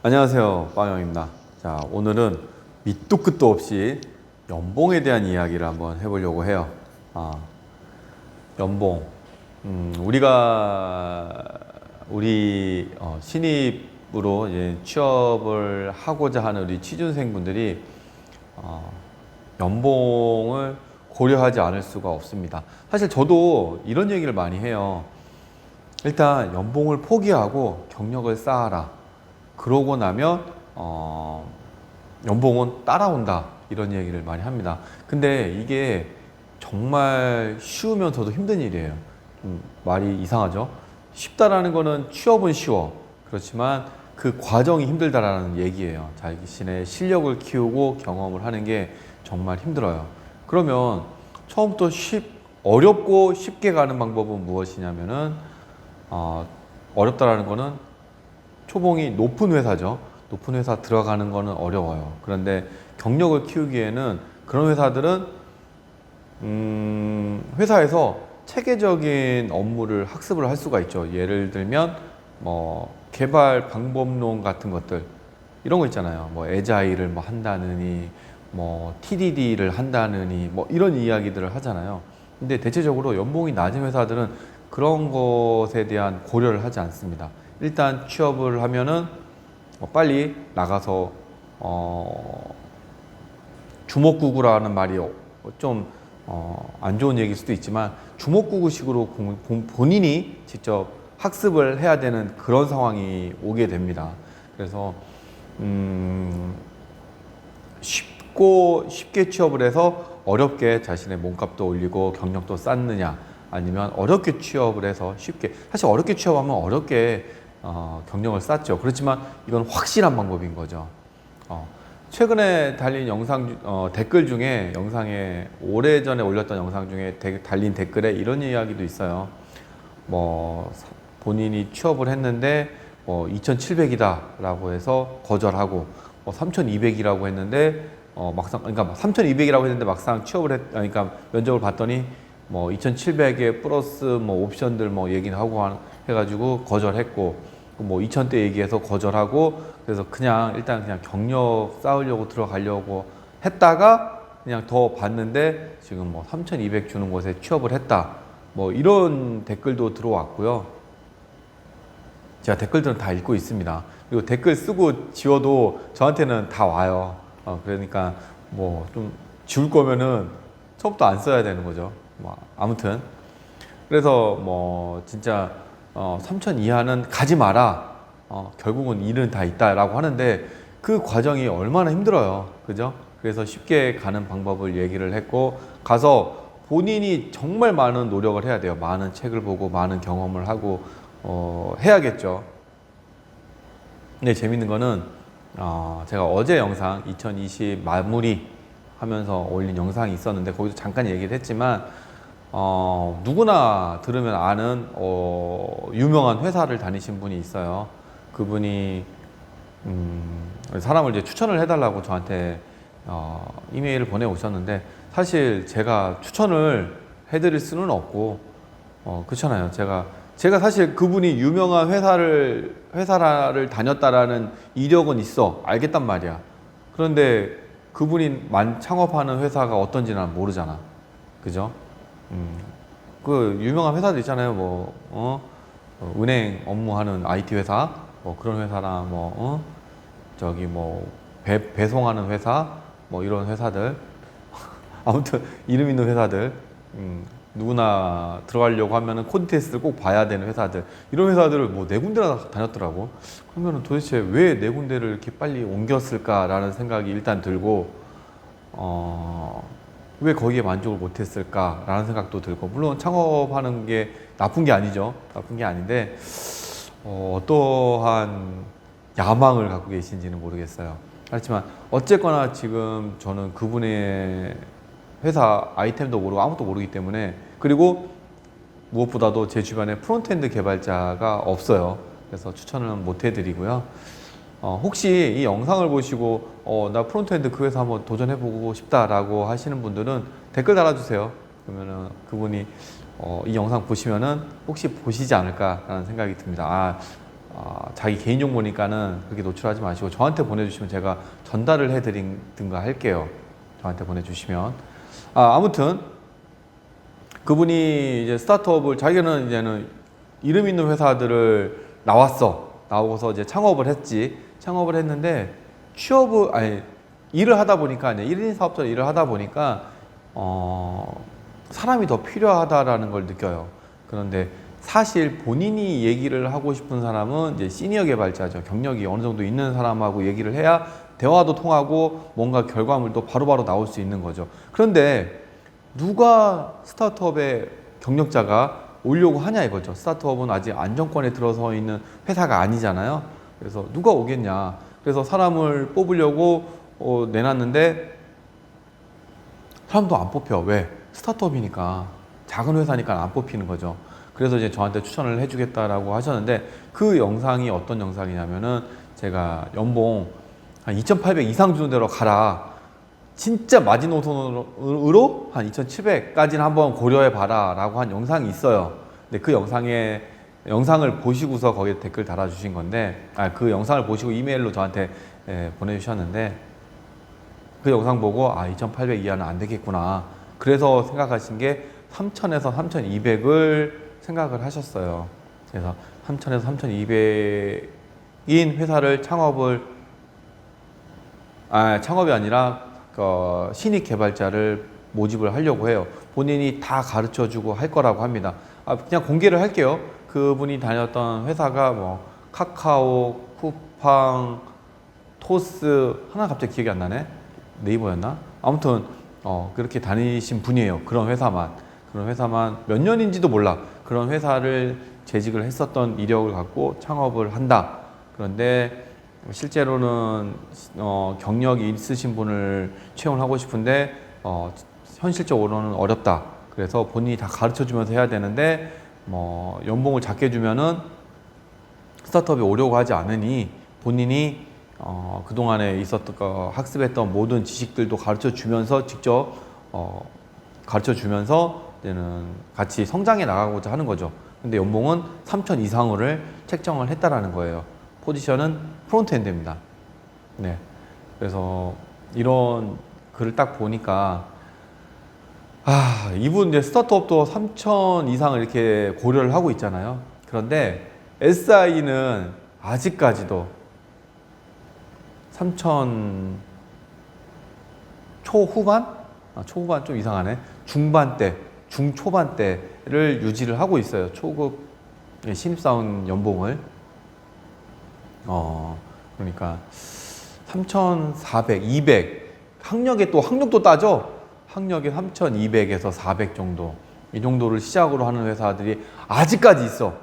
안녕하세요, 빵영입니다. 자, 오늘은 밑도 끝도 없이 연봉에 대한 이야기를 한번 해보려고 해요. 연봉. 우리 신입으로 이제 취업을 하고자 하는 우리 취준생분들이 연봉을 고려하지 않을 수가 없습니다. 사실 저도 이런 얘기를 많이 해요. 일단 연봉을 포기하고 경력을 쌓아라. 그러고 나면 연봉은 따라온다, 이런 얘기를 많이 합니다. 근데 이게 정말 쉬우면서도 힘든 일이에요. 말이 이상하죠? 쉽다라는 거는 취업은 쉬워. 그렇지만 그 과정이 힘들다라는 얘기예요. 자신의 실력을 키우고 경험을 하는 게 정말 힘들어요. 그러면 처음부터 어렵고 쉽게 가는 방법은 무엇이냐면은 어렵다라는 거는 초봉이 높은 회사죠. 높은 회사 들어가는 거는 어려워요. 그런데 경력을 키우기에는 그런 회사들은 회사에서 체계적인 업무를 학습을 할 수가 있죠. 예를 들면 뭐 개발 방법론 같은 것들, 이런 거 있잖아요. 뭐 애자일을 뭐 한다느니, 뭐 TDD를 한다느니, 뭐 이런 이야기들을 하잖아요. 근데 대체적으로 연봉이 낮은 회사들은 그런 것에 대한 고려를 하지 않습니다. 일단 취업을 하면은 빨리 나가서 주먹구구라는 말이 좀 안 좋은 얘기일 수도 있지만, 주먹구구식으로 본인이 직접 학습을 해야 되는 그런 상황이 오게 됩니다. 그래서 쉽게 취업을 해서 어렵게 자신의 몸값도 올리고 경력도 쌓느냐, 아니면 어렵게 취업을 해서 쉽게, 사실 어렵게 취업하면 어렵게 경력을 쌓죠. 그렇지만 이건 확실한 방법인 거죠. 최근에 달린 댓글 중에, 영상에 오래전에 올렸던 영상 중에 달린 댓글에 이런 이야기도 있어요. 뭐 본인이 취업을 했는데 뭐 2,700이다 라고 해서 거절하고, 뭐 3,200이라고 했는데 막상, 그러니까 3,200이라고 했는데 막상 그러니까 면접을 봤더니 뭐 2,700에 플러스 뭐 옵션들 뭐 얘기는 하고 해가지고 거절했고, 뭐 2,000대 얘기해서 거절하고, 그래서 일단 그냥 경력 쌓으려고 들어가려고 했다가 그냥 더 봤는데 지금 뭐 3,200 주는 곳에 취업을 했다, 뭐 이런 댓글도 들어왔고요. 제가 댓글들은 다 읽고 있습니다. 그리고 댓글 쓰고 지워도 저한테는 다 와요. 그러니까 뭐 좀 지울 거면은 처음부터 안 써야 되는 거죠. 뭐 아무튼 그래서 뭐 진짜 3천 이하는 가지 마라. 결국은 일은 다 있다라고 하는데 그 과정이 얼마나 힘들어요. 그죠? 그래서 쉽게 가는 방법을 얘기를 했고, 가서 본인이 정말 많은 노력을 해야 돼요. 많은 책을 보고 많은 경험을 하고 해야겠죠. 근데 재밌는 거는 제가 어제 영상 2020 마무리 하면서 올린 영상이 있었는데, 거기서 잠깐 얘기를 했지만 누구나 들으면 아는 유명한 회사를 다니신 분이 있어요. 그분이 사람을 이제 추천을 해달라고 저한테 이메일을 보내오셨는데, 사실 제가 추천을 해드릴 수는 없고, 그렇잖아요. 제가 사실 그분이 유명한 회사를 다녔다라는 이력은 있어, 알겠단 말이야. 그런데 그분이 창업하는 회사가 어떤지 난 모르잖아. 그죠? 그 유명한 회사들 있잖아요. 은행 업무하는 IT 회사, 뭐 그런 회사나 저기 뭐 배송하는 회사, 뭐 이런 회사들 아무튼 이름 있는 회사들, 누구나 들어가려고 하면은 코드 테스트를 꼭 봐야 되는 회사들, 이런 회사들을 뭐 네 군데나 다녔더라고. 그러면은 도대체 왜 네 군데를 이렇게 빨리 옮겼을까라는 생각이 일단 들고, 왜 거기에 만족을 못했을까라는 생각도 들고, 물론 창업하는 게 나쁜 게 아니죠. 나쁜 게 아닌데 어떠한 야망을 갖고 계신지는 모르겠어요. 하지만 어쨌거나 지금 저는 그분의 회사 아이템도 모르고 아무것도 모르기 때문에, 그리고 무엇보다도 제 주변에 프론트엔드 개발자가 없어요. 그래서 추천을 못 해드리고요. 혹시 이 영상을 보시고 나 프론트엔드 그 회사 한번 도전해보고 싶다라고 하시는 분들은 댓글 달아주세요. 그러면은 그분이 이 영상 보시면은 혹시 보시지 않을까라는 생각이 듭니다. 자기 개인 정보니까는 그렇게 노출하지 마시고 저한테 보내주시면 제가 전달을 해드리든가 할게요. 저한테 보내주시면. 아무튼 그분이 이제 스타트업을 자기는 이제는 이름 있는 회사들을 나오고서 이제 창업을 했지. 창업을 했는데 일을 하다 보니까 이제 1인 사업자 일을 하다 보니까 사람이 더 필요하다라는 걸 느껴요. 그런데 사실 본인이 얘기를 하고 싶은 사람은 이제 시니어 개발자죠. 경력이 어느 정도 있는 사람하고 얘기를 해야 대화도 통하고 뭔가 결과물도 바로바로 나올 수 있는 거죠. 그런데 누가 스타트업의 경력자가 오려고 하냐 이거죠. 스타트업은 아직 안정권에 들어서 있는 회사가 아니잖아요. 그래서 누가 오겠냐. 그래서 사람을 뽑으려고 내놨는데 사람도 안 뽑혀. 왜? 스타트업이니까, 작은 회사니까 안 뽑히는 거죠. 그래서 이제 저한테 추천을 해주겠다라고 하셨는데, 그 영상이 어떤 영상이냐면은 제가 연봉 한 2,800 이상 주는 데로 가라. 진짜 마지노선으로 한 2,700까지는 한번 고려해 봐라 라고 한 영상이 있어요. 근데 그 영상을 보시고서 거기에 댓글 달아주신 건데, 그 영상을 보시고 이메일로 저한테 보내주셨는데, 그 영상 보고 2,800 이하는 안 되겠구나. 그래서 생각하신 게 3,000에서 3,200을 생각을 하셨어요. 그래서 3,000에서 3,200인 회사를 창업이 아니라 신입 개발자를 모집을 하려고 해요. 본인이 다 가르쳐주고 할 거라고 합니다. 그냥 공개를 할게요. 그분이 다녔던 회사가 뭐 카카오, 쿠팡, 토스, 하나 갑자기 기억이 안 나네. 네이버였나? 아무튼 그렇게 다니신 분이에요. 그런 회사만 몇 년인지도 몰라. 그런 회사를 재직을 했었던 이력을 갖고 창업을 한다. 그런데 실제로는 경력이 있으신 분을 채용을 하고 싶은데 현실적으로는 어렵다. 그래서 본인이 다 가르쳐 주면서 해야 되는데 연봉을 작게 주면은 스타트업에 오려고 하지 않으니 본인이 그동안에 학습했던 모든 지식들도 가르쳐 주면서 직접 가르쳐 주면서 이제는 같이 성장해 나가고자 하는 거죠. 근데 연봉은 3,000 이상을 책정을 했다라는 거예요. 포지션은 프론트엔드입니다. 네. 그래서 이런 글을 딱 보니까 이분 이제 스타트업도 3,000 이상을 이렇게 고려를 하고 있잖아요. 그런데 SI는 아직까지도 3,000 초후반? 초후반 좀 이상하네. 중반대, 중초반대를 유지를 하고 있어요. 초급 신입사원 연봉을. 그러니까 3,400, 200. 학력도 따져. 학력에 3,200에서 400 정도. 이 정도를 시작으로 하는 회사들이 아직까지 있어.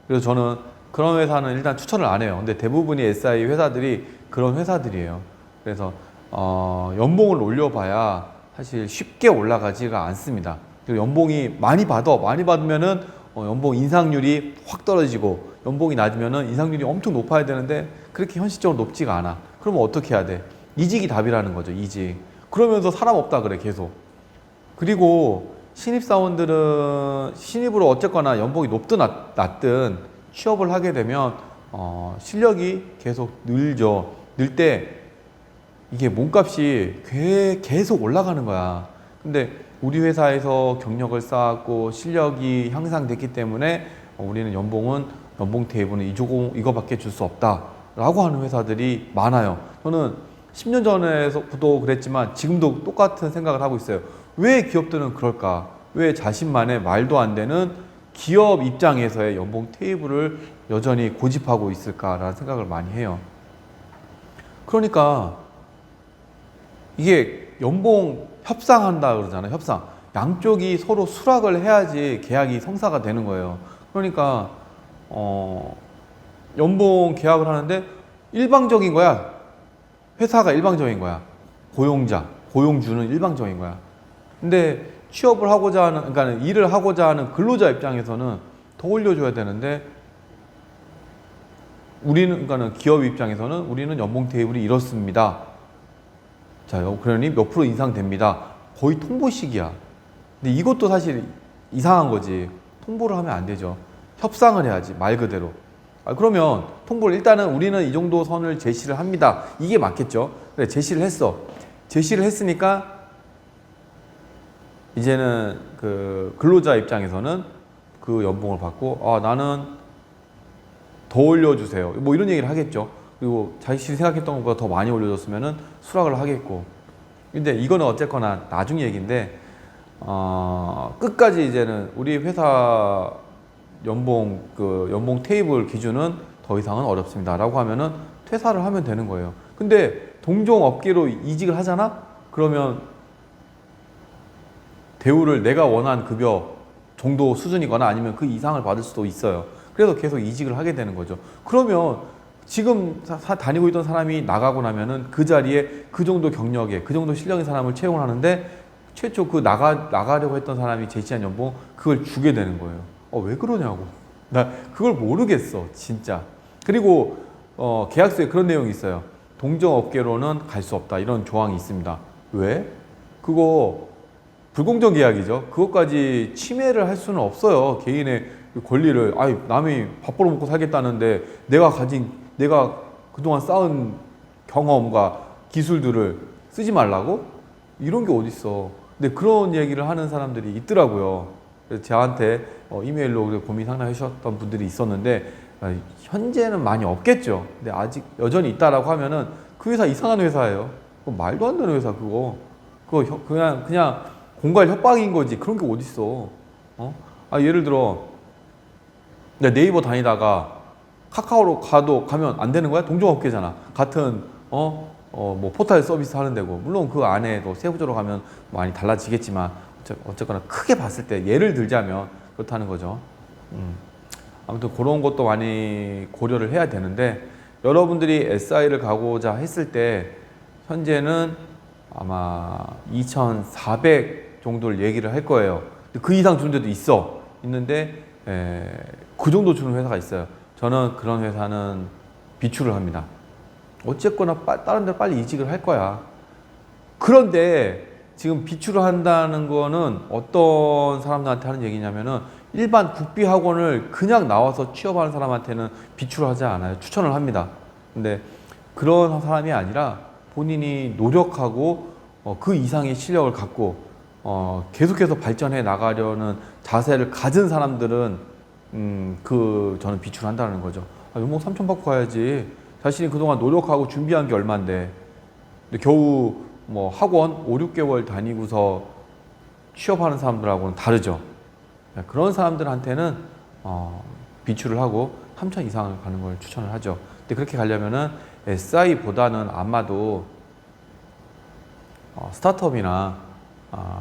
그래서 저는 그런 회사는 일단 추천을 안 해요. 근데 대부분의 SI 회사들이 그런 회사들이에요. 그래서 연봉을 올려봐야 사실 쉽게 올라가지가 않습니다. 그리고 연봉이 많이 받으면은 연봉 인상률이 확 떨어지고, 연봉이 낮으면은 인상률이 엄청 높아야 되는데 그렇게 현실적으로 높지가 않아. 그러면 어떻게 해야 돼? 이직이 답이라는 거죠. 이직. 그러면서 사람 없다 그래 계속. 그리고 신입사원들은 신입으로 어쨌거나 연봉이 높든 낮든 취업을 하게 되면 실력이 계속 늘죠. 늘 때 이게 몸값이 계속 올라가는 거야. 근데 우리 회사에서 경력을 쌓았고 실력이 향상됐기 때문에 우리는 연봉 테이블은 이거밖에 줄 수 없다 라고 하는 회사들이 많아요. 저는 10년 전에도 그랬지만 지금도 똑같은 생각을 하고 있어요. 왜 기업들은 그럴까? 왜 자신만의 말도 안 되는 기업 입장에서의 연봉 테이블을 여전히 고집하고 있을까라는 생각을 많이 해요. 그러니까 이게 연봉 협상한다 그러잖아요. 협상. 양쪽이 서로 수락을 해야지 계약이 성사가 되는 거예요. 그러니까 연봉 계약을 하는데 일방적인 거야. 회사가 일방적인 거야. 고용주는 일방적인 거야. 근데 취업을 하고자 하는, 그러니까 일을 하고자 하는 근로자 입장에서는 더 올려줘야 되는데 그러니까 기업 입장에서는 우리는 연봉 테이블이 이렇습니다. 자, 그러니 몇 프로 인상됩니다. 거의 통보식이야. 근데 이것도 사실 이상한 거지. 통보를 하면 안 되죠. 협상을 해야지, 말 그대로. 그러면 통보를 일단은 우리는 이 정도 선을 제시를 합니다. 이게 맞겠죠. 그래, 제시를 했어. 제시를 했으니까 이제는 그 근로자 입장에서는 그 연봉을 받고 나는 더 올려주세요. 뭐 이런 얘기를 하겠죠. 그리고 자신이 생각했던 것보다 더 많이 올려줬으면은 수락을 하겠고. 근데 이거는 어쨌거나 나중 얘기인데 끝까지 이제는 우리 회사 연봉 테이블 기준은 더 이상은 어렵습니다라고 하면은 퇴사를 하면 되는 거예요. 근데 동종 업계로 이직을 하잖아? 그러면 대우를 내가 원한 급여 정도 수준이거나 아니면 그 이상을 받을 수도 있어요. 그래서 계속 이직을 하게 되는 거죠. 그러면 지금 다니고 있던 사람이 나가고 나면은 그 자리에 그 정도 경력에 그 정도 실력의 사람을 채용을 하는데 최초 그 나가려고 했던 사람이 제시한 연봉 그걸 주게 되는 거예요. 왜 그러냐고. 나 그걸 모르겠어, 진짜. 그리고 계약서에 그런 내용이 있어요. 동종업계로는 갈 수 없다. 이런 조항이 있습니다. 왜? 그거 불공정 계약이죠. 그것까지 침해를 할 수는 없어요. 개인의 권리를. 남이 밥 벌어 먹고 살겠다는데 내가 그동안 쌓은 경험과 기술들을 쓰지 말라고? 이런 게 어딨어. 근데 그런 얘기를 하는 사람들이 있더라고요. 그래서 저한테 이메일로 고민 상담하셨던 분들이 있었는데 현재는 많이 없겠죠. 근데 아직 여전히 있다라고 하면은 그 회사 이상한 회사예요. 그거 말도 안 되는 회사 그거 그냥 공갈 협박인 거지. 그런 게 어딨어. 예를 들어 네이버 다니다가 카카오로 가면 안 되는 거야? 동종업계잖아. 같은 뭐 포털 서비스 하는 데고. 물론 그 안에도 세부적으로 가면 많이 달라지겠지만 어쨌거나 크게 봤을 때 예를 들자면 그렇다는 거죠. 아무튼 그런 것도 많이 고려를 해야 되는데 여러분들이 SI를 가고자 했을 때 현재는 아마 2,400 정도를 얘기를 할 거예요. 그 이상 주는 데도 있는데 그 정도 주는 회사가 있어요. 저는 그런 회사는 비추를 합니다. 어쨌거나 다른 데 빨리 이직을 할 거야. 그런데 지금 비추를 한다는 거는 어떤 사람들한테 하는 얘기냐면은 일반 국비학원을 그냥 나와서 취업하는 사람한테는 비추를 하지 않아요. 추천을 합니다. 근데 그런 사람이 아니라 본인이 노력하고 그 이상의 실력을 갖고 계속해서 발전해 나가려는 자세를 가진 사람들은 저는 비추를 한다는 거죠. 연봉 3천 받고 가야지. 자신이 그동안 노력하고 준비한 게 얼만데. 근데 겨우 뭐 학원 5, 6개월 다니고서 취업하는 사람들하고는 다르죠. 그런 사람들한테는 비추를 하고 3천 이상을 가는 걸 추천을 하죠. 근데 그렇게 가려면은 SI보다는 아마도 스타트업이나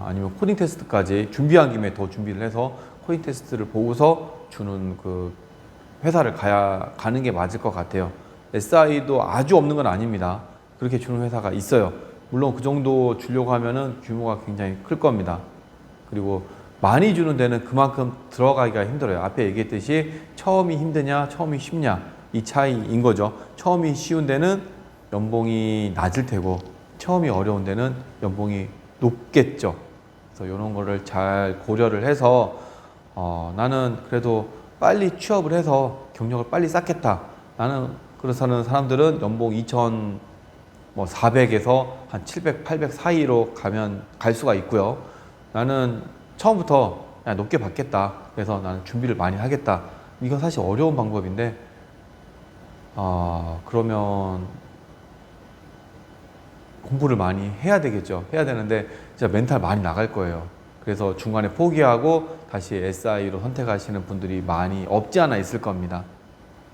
아니면 코딩 테스트까지 준비한 김에 더 준비를 해서 코딩 테스트를 보고서 주는 그 회사를 가는 게 맞을 것 같아요. SI도 아주 없는 건 아닙니다. 그렇게 주는 회사가 있어요. 물론 그 정도 주려고 하면은 규모가 굉장히 클 겁니다. 그리고 많이 주는 데는 그만큼 들어가기가 힘들어요. 앞에 얘기했듯이 처음이 힘드냐, 처음이 쉽냐 이 차이인 거죠. 처음이 쉬운 데는 연봉이 낮을 테고 처음이 어려운 데는 연봉이 높겠죠. 그래서 이런 거를 잘 고려를 해서 나는 그래도 빨리 취업을 해서 경력을 빨리 쌓겠다. 나는 그렇다는 사람들은 연봉 2,400에서 한 700, 800 사이로 갈 수가 있고요. 나는 처음부터 그냥 높게 받겠다. 그래서 나는 준비를 많이 하겠다. 이건 사실 어려운 방법인데 그러면 공부를 많이 해야 되겠죠. 해야 되는데 진짜 멘탈 많이 나갈 거예요. 그래서 중간에 포기하고 다시 SI로 선택하시는 분들이 많이 없지 않아 있을 겁니다.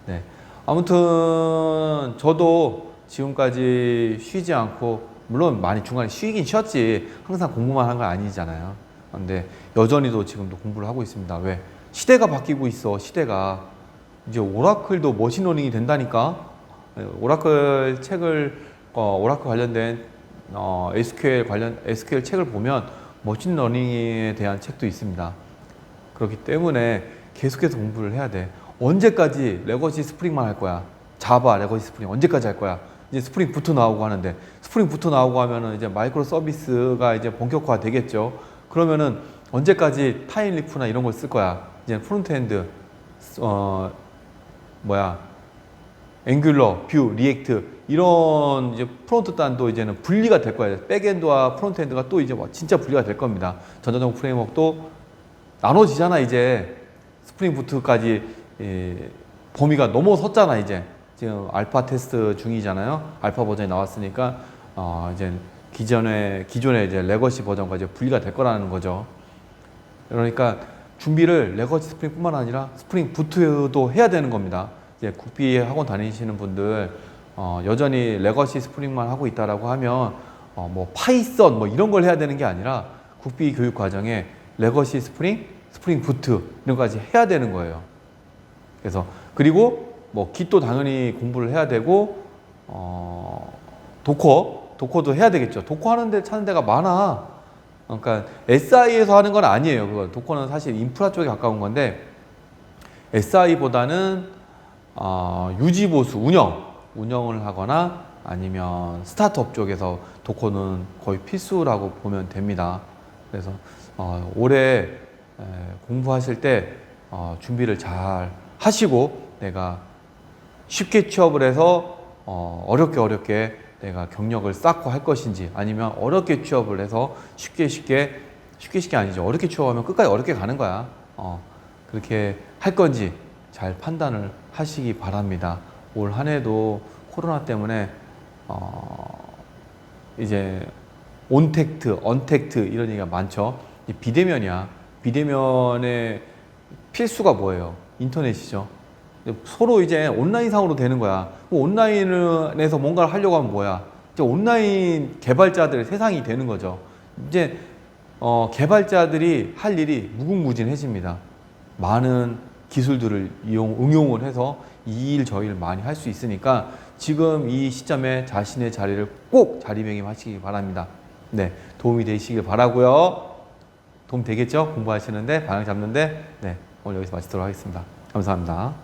네. 아무튼 저도 지금까지 쉬지 않고 물론 많이 중간에 쉬긴 쉬었지 항상 공부만 한 건 아니잖아요. 근데 여전히도 지금도 공부를 하고 있습니다. 왜? 시대가 바뀌고 있어. 시대가 이제 오라클도 머신러닝이 된다니까. 오라클 오라클 관련된 SQL 책을 보면 머신러닝에 대한 책도 있습니다. 그렇기 때문에 계속해서 공부를 해야 돼. 언제까지 레거시 스프링만 할 거야? 자바 레거시 스프링 언제까지 할 거야? 이제 스프링 부트 나오고 하는데 스프링 부트 나오고 하면은 이제 마이크로 서비스가 이제 본격화 되겠죠. 그러면은 언제까지 타임리프나 이런 걸 쓸 거야? 이제 프론트엔드 뭐야 앵귤러, 뷰, 리액트 이런 이제 프론트 단도 이제는 분리가 될 거예요. 백엔드와 프론트엔드가 또 이제 뭐 진짜 분리가 될 겁니다. 전자적 프레임워크도 나눠지잖아 이제. 스프링 부트까지 범위가 넘어섰잖아 이제. 지금 알파 테스트 중이잖아요. 알파 버전이 나왔으니까 이제 기존의 이제 레거시 버전과 이제 분리가 될 거라는 거죠. 그러니까 준비를 레거시 스프링뿐만 아니라 스프링 부트도 해야 되는 겁니다. 이제 국비 학원 다니시는 분들 여전히 레거시 스프링만 하고 있다라고 하면 뭐 파이썬 뭐 이런 걸 해야 되는 게 아니라 국비 교육 과정에 레거시 스프링, 스프링 부트 이런 것까지 해야 되는 거예요. 그래서 그리고 뭐 Git도 당연히 공부를 해야 되고 도커도 해야 되겠죠. 도커 하는데 찾는 데가 많아. 그러니까 SI에서 하는 건 아니에요. 그거 도커는 사실 인프라 쪽에 가까운 건데 SI보다는 유지보수 운영을 하거나 아니면 스타트업 쪽에서 도커는 거의 필수라고 보면 됩니다. 그래서 올해 공부하실 때 준비를 잘 하시고 내가 쉽게 취업을 해서 어렵게 내가 경력을 쌓고 할 것인지 아니면 어렵게 취업을 해서 쉽게 아니죠. 어렵게 취업하면 끝까지 어렵게 가는 거야. 그렇게 할 건지 잘 판단을 하시기 바랍니다. 올 한 해도 코로나 때문에 이제 온택트, 언택트 이런 얘기가 많죠. 비대면이야. 비대면의 필수가 뭐예요? 인터넷이죠. 서로 이제 온라인상으로 되는 거야. 온라인에서 뭔가를 하려고 하면 뭐야? 이제 온라인 개발자들의 세상이 되는 거죠. 이제 개발자들이 할 일이 무궁무진해집니다. 많은 기술들을 응용을 해서 이 일 저 일 많이 할 수 있으니까 지금 이 시점에 자신의 자리를 꼭 자리매김하시기 바랍니다. 네, 도움이 되시길 바라고요. 도움 되겠죠? 공부하시는데 방향 잡는데. 네, 오늘 여기서 마치도록 하겠습니다. 감사합니다.